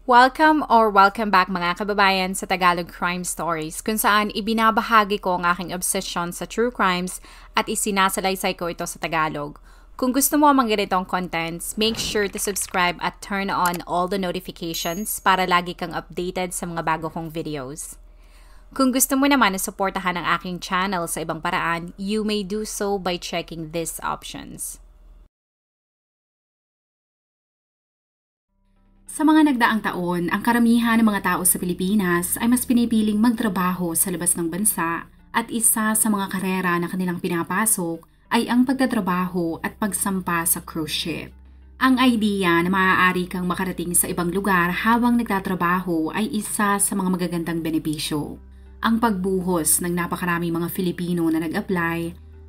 Welcome back mga kababayan sa Tagalog Crime Stories, kung saan ibinabahagi ko ang aking obsession sa true crimes at isinasalaysay ko ito sa Tagalog. Kung gusto mo ang mga ganitong contents, make sure to subscribe at turn on all the notifications para lagi kang updated sa mga bago kong videos. Kung gusto mo naman na suportahan ang aking channel sa ibang paraan, you may do so by checking these options. Sa mga nagdaang taon, ang karamihan ng mga tao sa Pilipinas ay mas pinipiling magtrabaho sa labas ng bansa at isa sa mga karera na kanilang pinapasok ay ang pagtatrabaho at pagsampa sa cruise ship. Ang idea na maaari kang makarating sa ibang lugar habang nagtatrabaho ay isa sa mga magagandang benepisyo. Ang pagbuhos ng napakaraming mga Filipino na nag-apply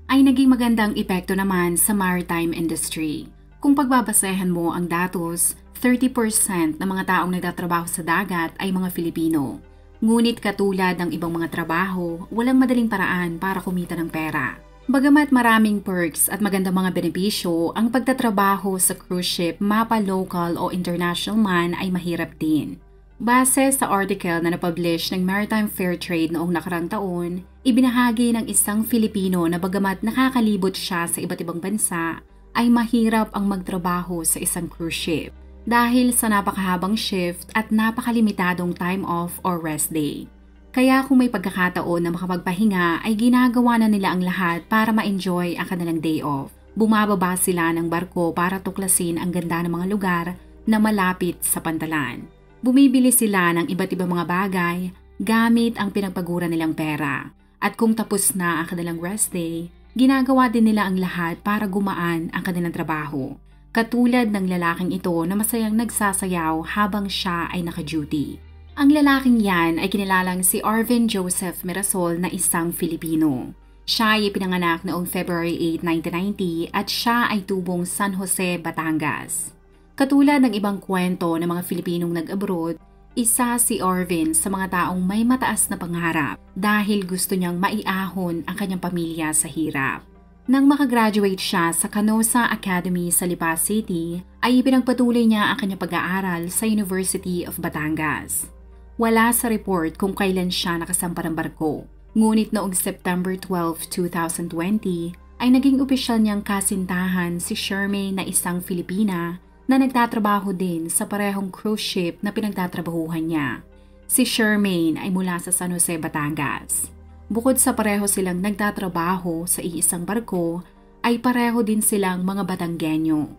ay naging magandang epekto naman sa maritime industry. Kung pagbabasehan mo ang datos, 30% ng mga taong nagtatrabaho sa dagat ay mga Filipino. Ngunit katulad ng ibang mga trabaho, walang madaling paraan para kumita ng pera. Bagamat maraming perks at magandang mga benepisyo, ang pagtatrabaho sa cruise ship, mapa local o international man ay mahirap din. Base sa article na napublish ng Maritime Fair Trade noong nakarang taon, ibinahagi ng isang Filipino na bagamat nakakalibot siya sa iba't ibang bansa, ay mahirap ang magtrabaho sa isang cruise ship dahil sa napakahabang shift at napakalimitadong time off or rest day. Kaya kung may pagkakataon na makapagpahinga ay ginagawa na nila ang lahat para ma-enjoy ang kanilang day off. Bumababa sila ng barko para tuklasin ang ganda ng mga lugar na malapit sa pantalan. Bumibili sila ng iba't ibang mga bagay gamit ang pinagpaguran nilang pera. At kung tapos na ang kanilang rest day, ginagawa din nila ang lahat para gumaan ang kanilang trabaho. Katulad ng lalaking ito na masayang nagsasayaw habang siya ay naka-duty. Ang lalaking yan ay kinilalang si Arvin Joseph Mirasol na isang Filipino. Siya ay pinanganak noong February 8, 1990 at siya ay tubong San Jose, Batangas. Katulad ng ibang kwento ng mga Filipinong nag-abroad, isa si Arvin sa mga taong may mataas na pangarap dahil gusto niyang maiahon ang kanyang pamilya sa hirap. Nang makagraduate siya sa Canosa Academy sa Lipa City, ay ipinagpatuloy niya ang kanyang pag-aaral sa University of Batangas. Wala sa report kung kailan siya nakasampa ng barko. Ngunit noong September 12, 2020, ay naging opisyal niyang kasintahan si Shermaine na isang Filipina na nagtatrabaho din sa parehong cruise ship na pinagtatrabahuhan niya. Si Shermaine ay mula sa San Jose, Batangas. Bukod sa pareho silang nagtatrabaho sa iisang barko, ay pareho din silang mga Batanggenyo.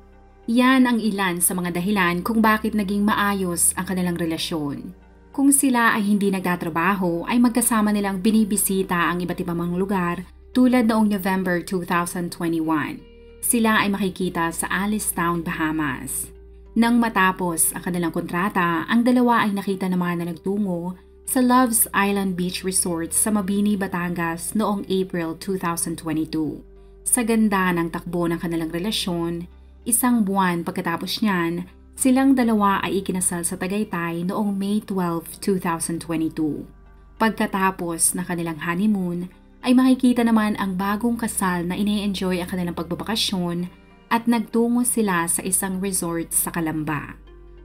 Yan ang ilan sa mga dahilan kung bakit naging maayos ang kanilang relasyon. Kung sila ay hindi nagtatrabaho, ay magkasama nilang binibisita ang iba't ibang mga lugar tulad noong November 2021. Sila ay makikita sa Alice Town, Bahamas. Nang matapos ang kanilang kontrata, ang dalawa ay nakita naman na nagtungo sa Love's Island Beach Resort sa Mabini, Batangas noong April 2022. Sa ganda ng takbo ng kanilang relasyon, isang buwan pagkatapos niyan, silang dalawa ay ikinasal sa Tagaytay noong May 12, 2022. Pagkatapos ng kanilang honeymoon, ay makikita naman ang bagong kasal na ine-enjoy ang kanilang pagbabakasyon at nagtungo sila sa isang resort sa Calamba.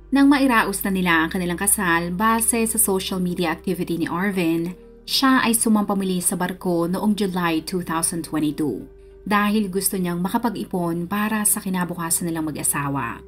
Nang mairaos na nila ang kanilang kasal base sa social media activity ni Arvin, siya ay sumampamuli sa barko noong July 2022 dahil gusto niyang makapag-ipon para sa kinabukasan nilang mag-asawa.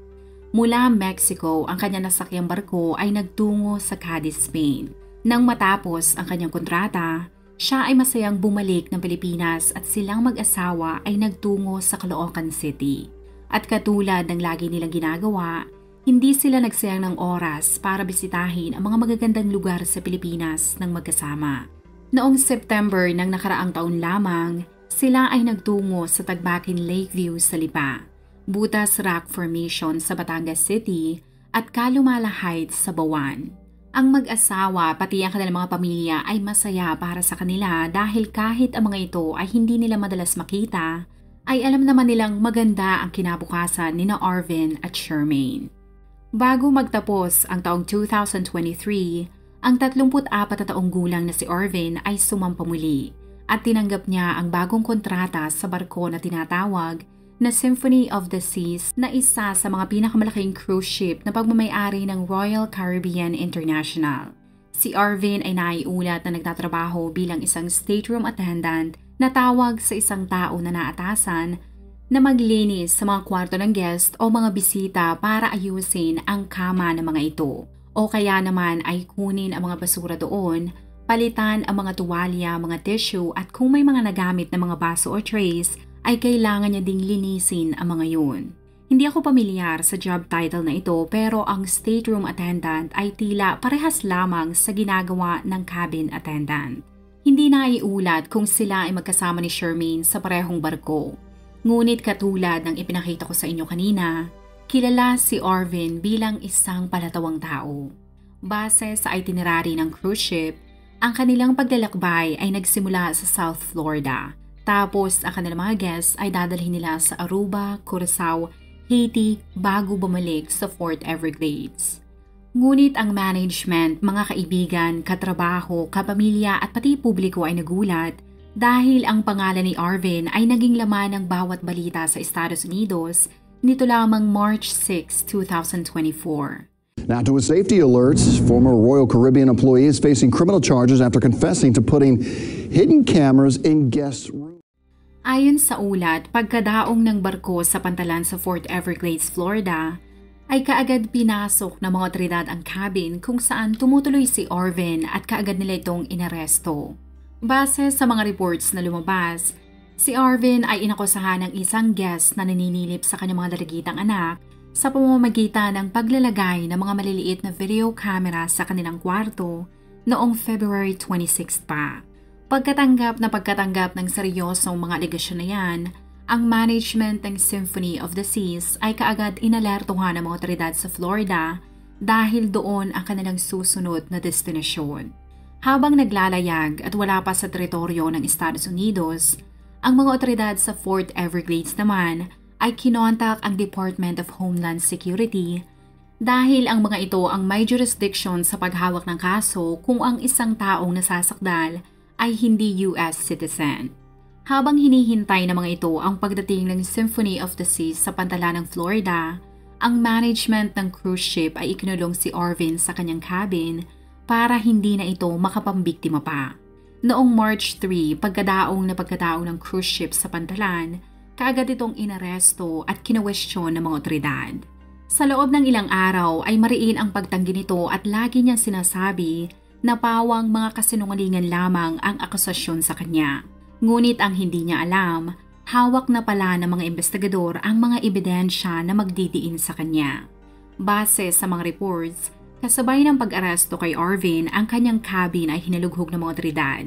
Mula Mexico, ang kanyang nasakyang barko ay nagtungo sa Cadiz, Spain. Nang matapos ang kanyang kontrata, siya ay masayang bumalik ng Pilipinas at silang mag-asawa ay nagtungo sa Caloocan City. At katulad ng lagi nilang ginagawa, hindi sila nagsayang ng oras para bisitahin ang mga magagandang lugar sa Pilipinas ng magkasama. Noong September ng nakaraang taon lamang, sila ay nagtungo sa Tagbakin Lakeview sa Lipa, Butas Rock Formation sa Batangas City at Calumala Heights sa Bawan. Ang mag-asawa pati ang kanilang mga pamilya ay masaya para sa kanila dahil kahit ang mga ito ay hindi nila madalas makita, ay alam naman nilang maganda ang kinabukasan ni Arvin at Shermaine. Bago magtapos ang taong 2023, ang 34 na taong gulang na si Arvin ay sumampamuli at tinanggap niya ang bagong kontrata sa barko na tinatawag na Symphony of the Seas na isa sa mga pinakamalaking cruise ship na pagmamayari ng Royal Caribbean International. Si Arvin ay naiulat na nagtatrabaho bilang isang stateroom attendant na tawag sa isang tao na naatasan na maglinis sa mga kwarto ng guest o mga bisita para ayusin ang kama ng mga ito. O kaya naman ay kunin ang mga basura doon, palitan ang mga tuwalya, mga tissue at kung may mga nagamit na mga baso o trays ay kailangan niya ding linisin ang mga yun. Hindi ako pamilyar sa job title na ito pero ang stateroom attendant ay tila parehas lamang sa ginagawa ng cabin attendant. Hindi naiulat kung sila ay magkasama ni Shermaine sa parehong barko. Ngunit katulad ng ipinakita ko sa inyo kanina, kilala si Arvin bilang isang palatawang tao. Base sa itinerary ng cruise ship, ang kanilang paglalakbay ay nagsimula sa South Florida. Tapos ang kanilang mga guests ay dadalhin nila sa Aruba, Curaçao, Haiti bago bumalik sa Fort Everglades. Ngunit ang management, mga kaibigan, katrabaho, kapamilya at pati publiko ay nagulat dahil ang pangalan ni Arvin ay naging laman ng bawat balita sa Estados Unidos nito lamang March 6, 2024. Now to his safety alerts, former Royal Caribbean employee is facing criminal charges after confessing to putting hidden cameras in guest rooms. Ayon sa ulat, pagkadaong ng barko sa pantalan sa Fort Everglades, Florida, ay kaagad pinasok ng mga otoridad ang cabin kung saan tumutuloy si Arvin at kaagad nila itong inaresto. Base sa mga reports na lumabas, si Arvin ay inakusahan ng isang guest na naninilip sa kanyang mga dalagitang anak sa pamamagitan ng paglalagay ng mga maliliit na video camera sa kanilang kwarto noong February 26 pa. Pagkatanggap ng seryosong mga alegasyon na yan, ang management ng Symphony of the Seas ay kaagad inalertuhan ng mga otoridad sa Florida dahil doon ang kanilang susunod na destinasyon. Habang naglalayag at wala pa sa teritoryo ng Estados Unidos, ang mga otoridad sa Fort Everglades naman ay kinontak ang Department of Homeland Security dahil ang mga ito ang may jurisdiction sa paghawak ng kaso kung ang isang taong nasasakdal ay hindi US citizen. Habang hinihintay ng mga ito ang pagdating ng Symphony of the Seas sa pantalan ng Florida, ang management ng cruise ship ay ikinulong si Arvin sa kanyang cabin para hindi na ito makapambiktima pa. Noong March 3, pagkadaong ng cruise ship sa pantalan, kaagad itong inaresto at kinwestiyon ng mga otoridad. Sa loob ng ilang araw ay mariin ang pagtanggi nito at lagi niyang sinasabi na pawang mga kasinungalingan lamang ang akusasyon sa kanya. Ngunit ang hindi niya alam, hawak na pala ng mga investigador ang mga ebidensya na magdidiin sa kanya. Base sa mga reports, kasabay ng pag-aresto kay Arvin, ang kanyang cabin ay hinalughog ng mga otoridad.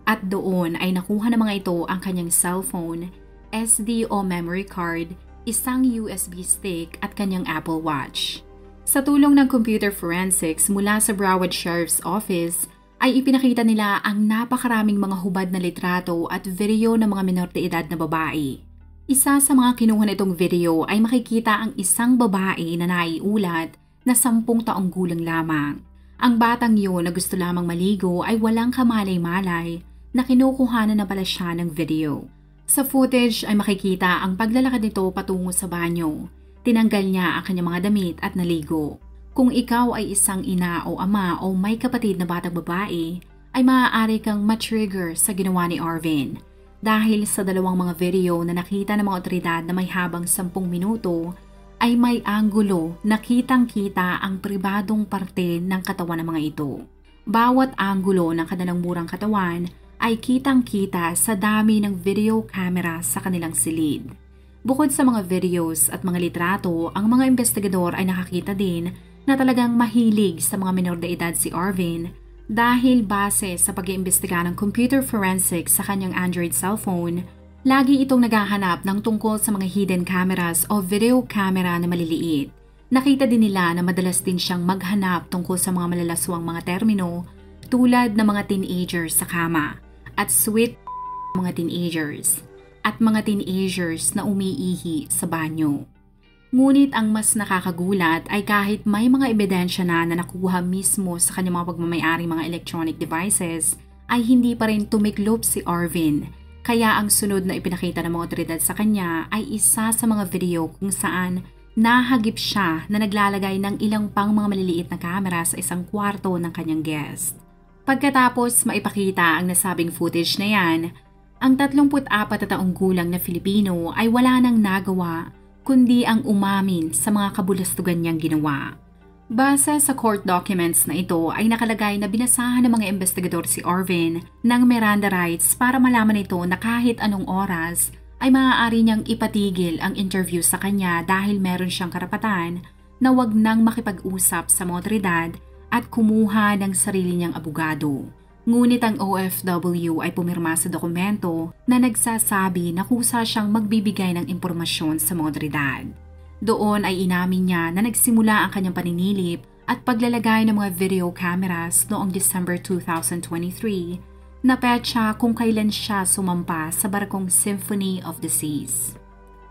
At doon ay nakuha ng mga ito ang kanyang cellphone, SD o memory card, isang USB stick at kanyang Apple Watch. Sa tulong ng computer forensics mula sa Broward Sheriff's Office, ay ipinakita nila ang napakaraming mga hubad na litrato at video ng mga menor de edad na babae. Isa sa mga kinuha nitong video ay makikita ang isang babae na naiulat na 10 taong gulang lamang. Ang batang yun na gusto lamang maligo ay walang kamalay-malay na kinukuhanan na pala siya ng video. Sa footage ay makikita ang paglalakad nito patungo sa banyo. Tinanggal niya ang kanyang mga damit at naligo. Kung ikaw ay isang ina o ama o may kapatid na batang babae, ay maaari kang ma-trigger sa ginawa ni Arvin. Dahil sa dalawang mga video na nakita ng mga otoridad na may habang 10 minuto, ay may anggulo na kitang-kita ang pribadong parte ng katawan ng mga ito. Bawat anggulo ng kanilang murang katawan ay kitang-kita sa dami ng video camera sa kanilang silid. Bukod sa mga videos at mga litrato, ang mga investigador ay nakakita din na talagang mahilig sa mga menor de edad si Arvin dahil base sa pag-iimbestiga ng computer forensics sa kanyang Android cellphone, lagi itong naghahanap ng tungkol sa mga hidden cameras o video camera na maliliit. Nakita din nila na madalas din siyang maghanap tungkol sa mga malalaswang mga termino tulad ng mga teenagers sa kama at sweet mga teenagers at mga teenagers na umiihi sa banyo. Ngunit ang mas nakakagulat ay kahit may mga ebidensya na nakuha mismo sa kanyang mga pagmamayari mga electronic devices, ay hindi pa rin tumiklop si Arvin Kaya ang sunod na ipinakita ng mga otoridad sa kanya ay isa sa mga video kung saan nahagip siya na naglalagay ng ilang pang mga maliliit na kamera sa isang kwarto ng kanyang guest. Pagkatapos maipakita ang nasabing footage na yan, ang 34 na taong gulang na Filipino ay wala nang nagawa kundi ang umamin sa mga kabulastugan niyang ginawa. Base sa court documents na ito ay nakalagay na binasahan ng mga investigador si Arvin ng Miranda rights para malaman ito na kahit anong oras ay maaari niyang ipatigil ang interview sa kanya dahil meron siyang karapatan na wag nang makipag-usap sa mga otoridad at kumuha ng sarili niyang abogado. Ngunit ang OFW ay pumirma sa dokumento na nagsasabi na kusa siyang magbibigay ng impormasyon sa mga otoridad. Doon ay inamin niya na nagsimula ang kanyang paninilip at paglalagay ng mga video cameras noong December 2023 na petsa kung kailan siya sumampa sa barkong Symphony of the Seas.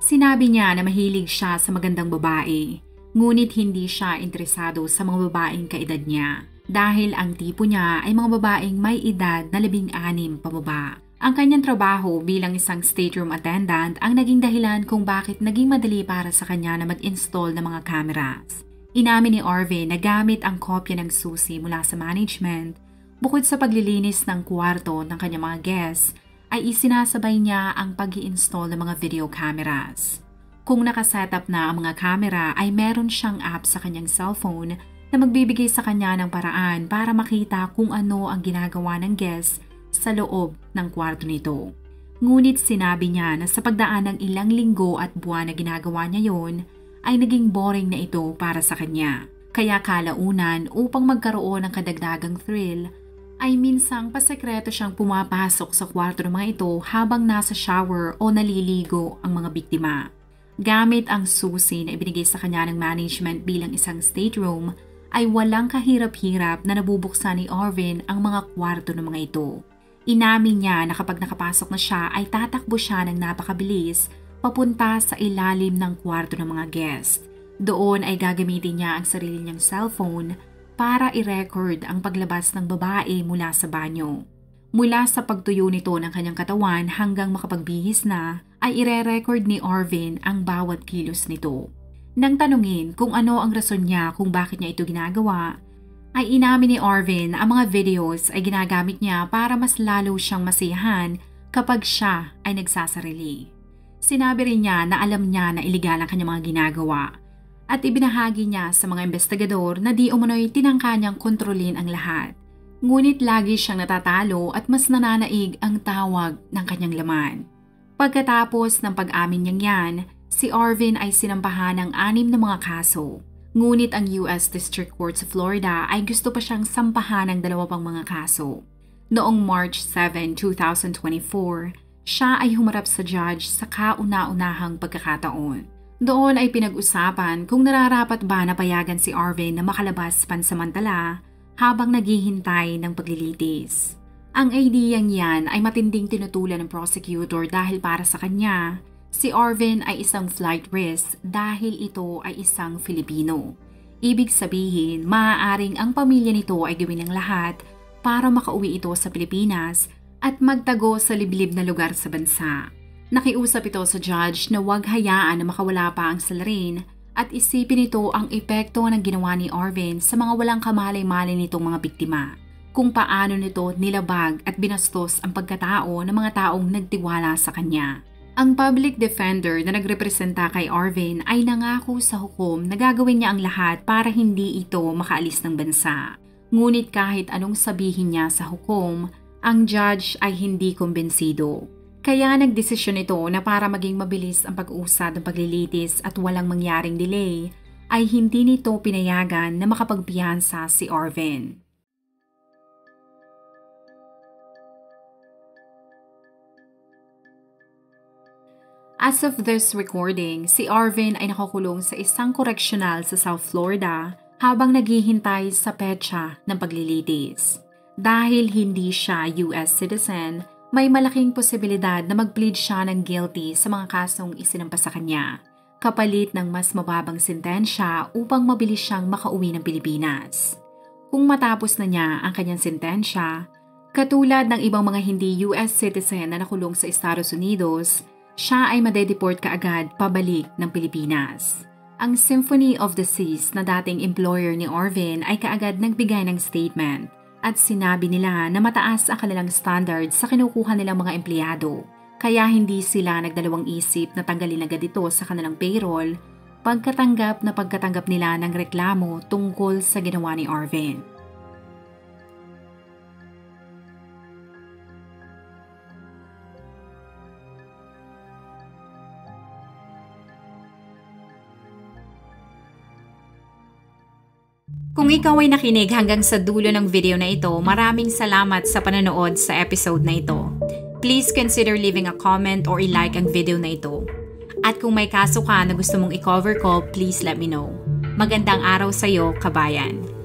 Sinabi niya na mahilig siya sa magandang babae, ngunit hindi siya interesado sa mga babaeng kaedad niya dahil ang tipo niya ay mga babaeng may edad na 16 pababa. Ang kanyang trabaho bilang isang stateroom attendant ang naging dahilan kung bakit naging madali para sa kanya na mag-install ng mga cameras. Inamin ni Arvin na gamit ang kopya ng susi mula sa management, bukod sa paglilinis ng kwarto ng kanyang mga guests, ay isinasabay niya ang pag-i-install ng mga video cameras. Kung nakasetup na ang mga camera ay meron siyang app sa kanyang cellphone na magbibigay sa kanya ng paraan para makita kung ano ang ginagawa ng guests sa loob ng kwarto nito. Ngunit sinabi niya na sa pagdaan ng ilang linggo at buwan na ginagawa niya yon, ay naging boring na ito para sa kanya. Kaya kalaunan upang magkaroon ng kadagdagang thrill, ay minsang pasekreto siyang pumapasok sa kwarto ng mga ito habang nasa shower o naliligo ang mga biktima. Gamit ang susi na ibinigay sa kanya ng management bilang isang stateroom, ay walang kahirap-hirap na nabubuksan ni Arvin ang mga kwarto ng mga ito. Inamin niya na kapag nakapasok na siya ay tatakbo siya ng napakabilis papunta sa ilalim ng kwarto ng mga guest. Doon ay gagamitin niya ang sarili niyang cellphone para i-record ang paglabas ng babae mula sa banyo. Mula sa pagtuyo nito ng kanyang katawan hanggang makapagbihis na ay ire-record ni Arvin ang bawat kilos nito. Nang tanungin kung ano ang rason niya kung bakit niya ito ginagawa, ay inamin ni Arvin ang mga videos ay ginagamit niya para mas lalo siyang masiyahan kapag siya ay nagsasarili. Sinabi rin niya na alam niya na iligal ang kanyang mga ginagawa at ibinahagi niya sa mga investigador na di umano'y tinangka niyang kontrolin ang lahat. Ngunit lagi siyang natatalo at mas nananaig ang tawag ng kanyang laman. Pagkatapos ng pag-amin niyang yan, si Arvin ay sinampahan ng 6 na mga kaso. Ngunit ang US District Court sa Florida ay gusto pa siyang sampahan ng 2 pang mga kaso. Noong March 7, 2024, siya ay humarap sa judge sa kauna-unahang pagkakataon. Doon ay pinag-usapan kung nararapat ba na payagan si Arvin na makalabas pansamantala habang naghihintay ng paglilitis. Ang ideyang yan ay matinding tinutulan ng prosecutor dahil para sa kanya, si Arvin ay isang flight risk dahil ito ay isang Filipino. Ibig sabihin, maaaring ang pamilya nito ay gawin ng lahat para makauwi ito sa Pilipinas at magtago sa liblib na lugar sa bansa. Nakiusap ito sa judge na huwag hayaan na makawala pa ang salarin at isipin ito ang epekto ng ginawa ni Arvin sa mga walang kamalay-malay nitong mga biktima. Kung paano nito nilabag at binastos ang pagkatao ng mga taong nagtiwala sa kanya. Ang public defender na nagrepresenta kay Arvin ay nangako sa hukom na gagawin niya ang lahat para hindi ito makaalis ng bansa. Ngunit kahit anong sabihin niya sa hukom, ang judge ay hindi kumbensido. Kaya nagdesisyon ito na para maging mabilis ang pag-usad ng paglilitis at walang mangyaring delay, ay hindi nito pinayagan na makapagpiyansa si Arvin. As of this recording, si Arvin ay nakakulong sa isang koreksyonal sa South Florida habang naghihintay sa petsa ng paglilitis. Dahil hindi siya US citizen, may malaking posibilidad na mag-plead siya ng guilty sa mga kasong isinampa sa kanya, kapalit ng mas mababang sentensya upang mabilis siyang makauwi ng Pilipinas. Kung matapos na niya ang kanyang sentensya, Katulad ng ibang mga hindi US citizen na nakulong sa Estados Unidos, siya ay madedeport kaagad pabalik ng Pilipinas. Ang Symphony of the Seas na dating employer ni Orvin ay kaagad nagbigay ng statement at sinabi nila na mataas ang kanilang standards sa kinukuha nilang mga empleyado. Kaya hindi sila nagdalawang isip na tanggalin agad ito sa kanilang payroll pagkatanggap nila ng reklamo tungkol sa ginawa ni Orvin. Kung ikaw ay nakinig hanggang sa dulo ng video na ito, maraming salamat sa panonood sa episode na ito. Please consider leaving a comment or i-like ang video na ito. At kung may kaso ka na gusto mong i-cover ko, please let me know. Magandang araw sa iyo, kabayan.